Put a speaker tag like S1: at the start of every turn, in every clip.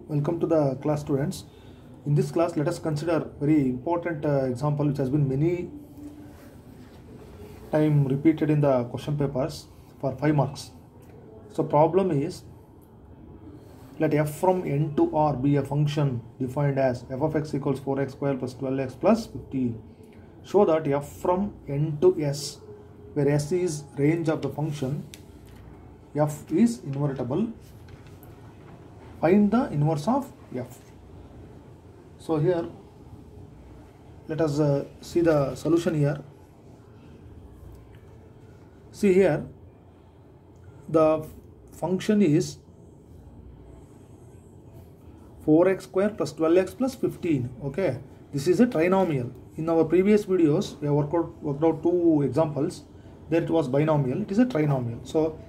S1: Welcome to the class, students. In this class, let us consider very important example which has been many time repeated in the question papers for 5 marks. So problem is, let f from n to r be a function defined as f of x equals 4x square plus 12x plus 15. Show that f from n to s, where s is range of the function, f is invertible. Find the inverse of f. So here let us see the solution here. See here, the function is 4x square plus 12x plus 15. Okay, this is a trinomial. In our previous videos we have worked out two examples. There it was binomial, it is a trinomial. So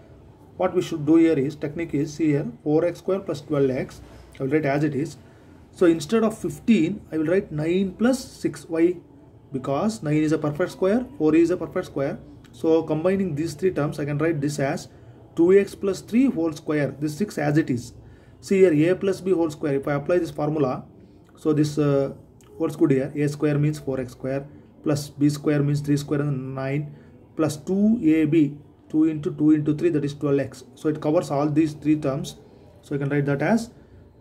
S1: what we should do here is, technique is, see here, 4x square plus 12x, I will write as it is. So instead of 15, I will write 9 plus 6. Why? Because 9 is a perfect square, 4 is a perfect square. So combining these three terms, I can write this as 2x plus 3 whole square, this 6 as it is. See here, a plus b whole square, if I apply this formula, so this what's good here, a square means 4x square, plus b square means 3 square and 9, plus 2ab, 2 into 2 into 3, that is 12x. So it covers all these three terms. So I can write that as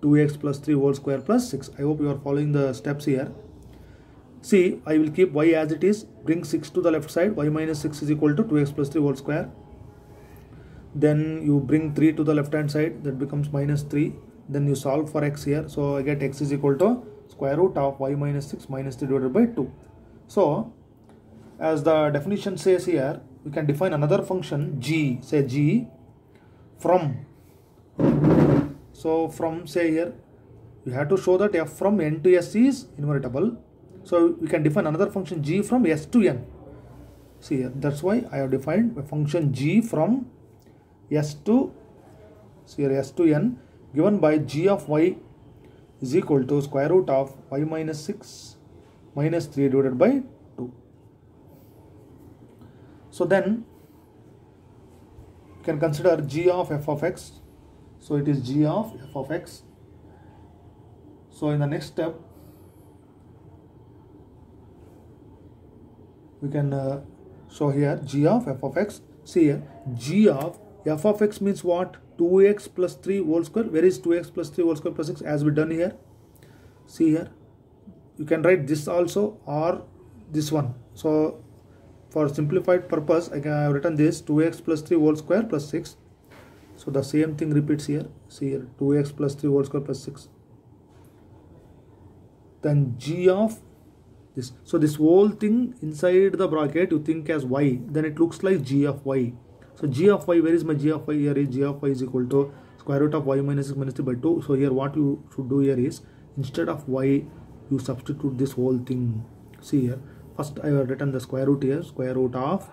S1: 2x plus 3 whole square plus 6. I hope you are following the steps here. See, I will keep y as it is, bring 6 to the left side, y minus 6 is equal to 2x plus 3 whole square. Then you bring 3 to the left hand side, that becomes minus 3. Then you solve for x here. So I get x is equal to square root of y minus 6 minus 3 divided by 2. So as the definition says here, we can define another function g, say g from, so from, say here, we have to show that f from n to s is invertible. So we can define another function g from s to n. See here, that's why I have defined a function g from s to, see here, s to n, given by g of y is equal to square root of y minus 6 minus 3 divided by 2. So then you can consider g of f of x. So it is g of f of x. So in the next step, we can show here g of f of x. See here, g of f of x means what? 2x plus 3 whole square. Where is 2x plus 3 whole square plus 6, as we done here? See here, you can write this also or this one. So for simplified purpose, I have written this 2x plus 3 whole square plus 6. So the same thing repeats here. See here, 2x plus 3 whole square plus 6. Then g of this. So this whole thing inside the bracket you think as y. Then it looks like g of y. So g of y, where is my g of y? Here is g of y is equal to square root of y minus 6 minus 3 by 2. So here what you should do here is, instead of y, you substitute this whole thing. See here. First I have written the square root here, square root of,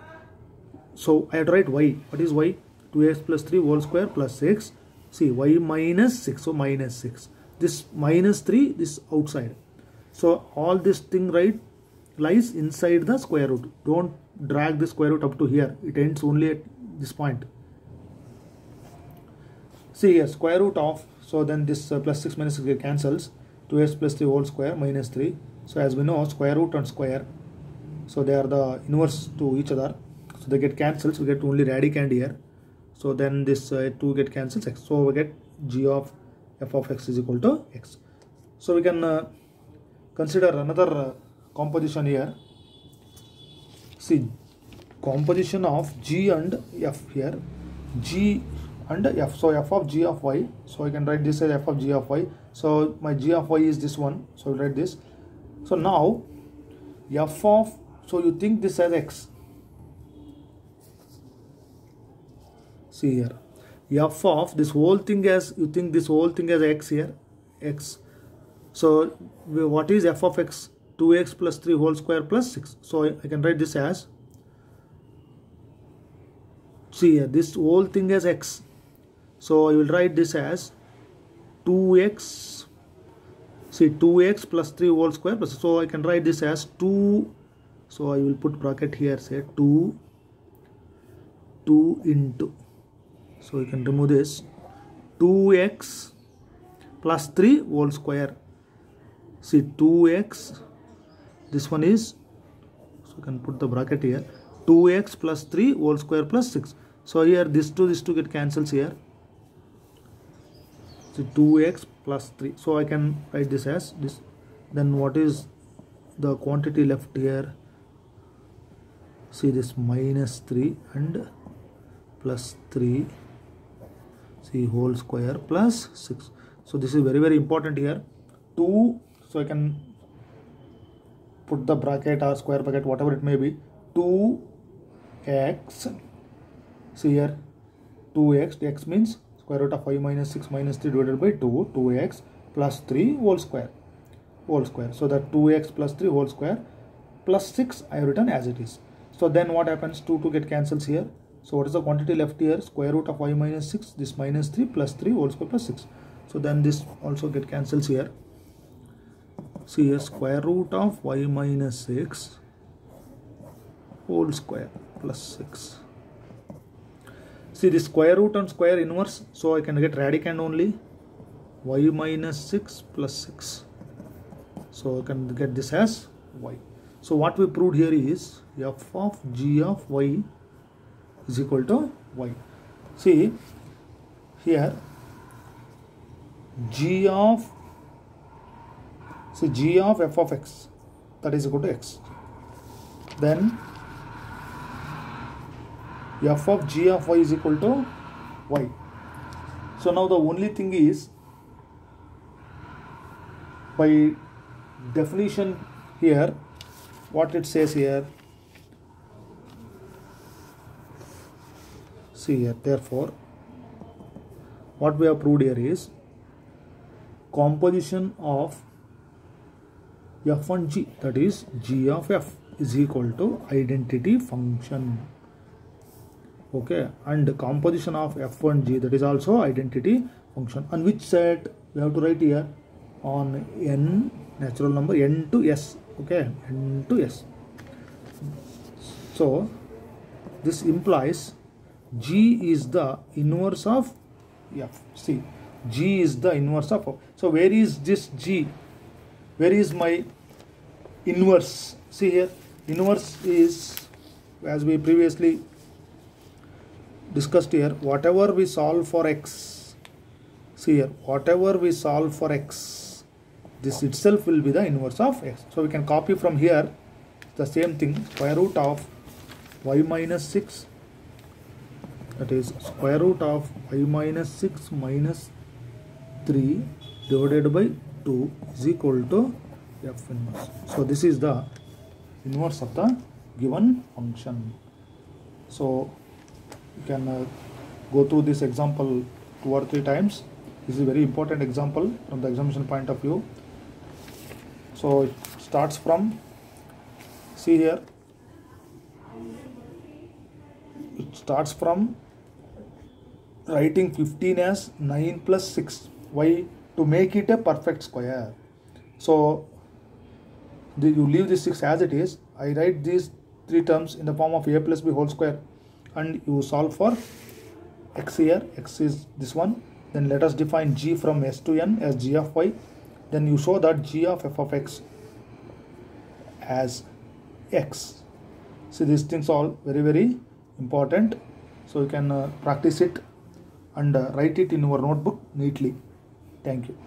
S1: so I have to write y. What is y? 2x plus 3 whole square plus 6. See, y minus 6, so minus 6. This minus 3, this outside. So all this thing right lies inside the square root. Don't drag the square root up to here. It ends only at this point. See here, square root of, so then this plus 6 minus 6 cancels. 2x plus 3 whole square minus 3. So as we know, square root and square, so they are the inverse to each other. So they get cancelled. So we get only radicand here. So then this 2 get cancels x. So we get g of f of x is equal to x. So we can consider another composition here. See, composition of g and f here. G and f. So f of g of y. So I can write this as f of g of y. So my g of y is this one. So I'll write this. So now f of, so you think this as x. See here, f of this whole thing as, you think this whole thing as x here, x. So what is f of x? 2x plus 3 whole square plus 6. So I can write this as, see here, this whole thing as x. So I will write this as 2x, see, 2x plus 3 whole square plus, so I can write this as 2, so I will put bracket here, say 2 into, so you can remove this, 2x plus 3 whole square. See 2x, this one is, so you can put the bracket here, 2x plus 3 whole square plus 6. So here this 2 get cancels here. So 2x plus 3. So I can write this as this. Then what is the quantity left here? See this minus 3 and plus 3. See whole square plus 6. So this is very, very important here. 2. So I can put the bracket or square bracket, whatever it may be. 2x. See here 2x. X means square root of 5 minus 6 minus 3 divided by 2. 2x plus 3 whole square. So that 2x plus 3 whole square plus 6 I have written as it is. So then what happens? 2 get cancels here. So what is the quantity left here? Square root of 5 minus 6, this minus 3 plus 3 whole square plus 6. So then this also get cancels here. See here square root of y minus 6 whole square plus 6. See this square root and square inverse. So I can get radicand only. Y minus 6 plus 6. So I can get this as y. So what we proved here is f of g of y is equal to y. See here g of f of x, that is equal to x. Then f of g of y is equal to y. So now the only thing is, by definition here, what it says here, see here, therefore what we have proved here is composition of f and g, that is g of f is equal to identity function. Okay, and composition of f and g, that is also identity function. On which set we have to write here? On n natural number n to s. Okay, n to s. So this implies g is the inverse of f. See, g is the inverse of f. So where is this g? Where is my inverse? See here, inverse is, as we previously discussed here, whatever we solve for x. See here, whatever we solve for x, this itself will be the inverse of x. So we can copy from here the same thing, square root of y minus 6, that is square root of y minus 6 minus 3 divided by 2 is equal to f inverse. So this is the inverse of the given function. So you can go through this example 2 or 3 times. This is a very important example from the examination point of view. So it starts from, see here, it starts from writing 15 as 9 plus 6. Why? To make it a perfect square. So you leave this 6 as it is. I write these 3 terms in the form of a plus b whole square, and you solve for x here. X is this one. Then let us define g from s to n as g of y. Then you show that g of f of x as x. So these things are all very, very important. So you can practice it and write it in your notebook neatly. Thank you.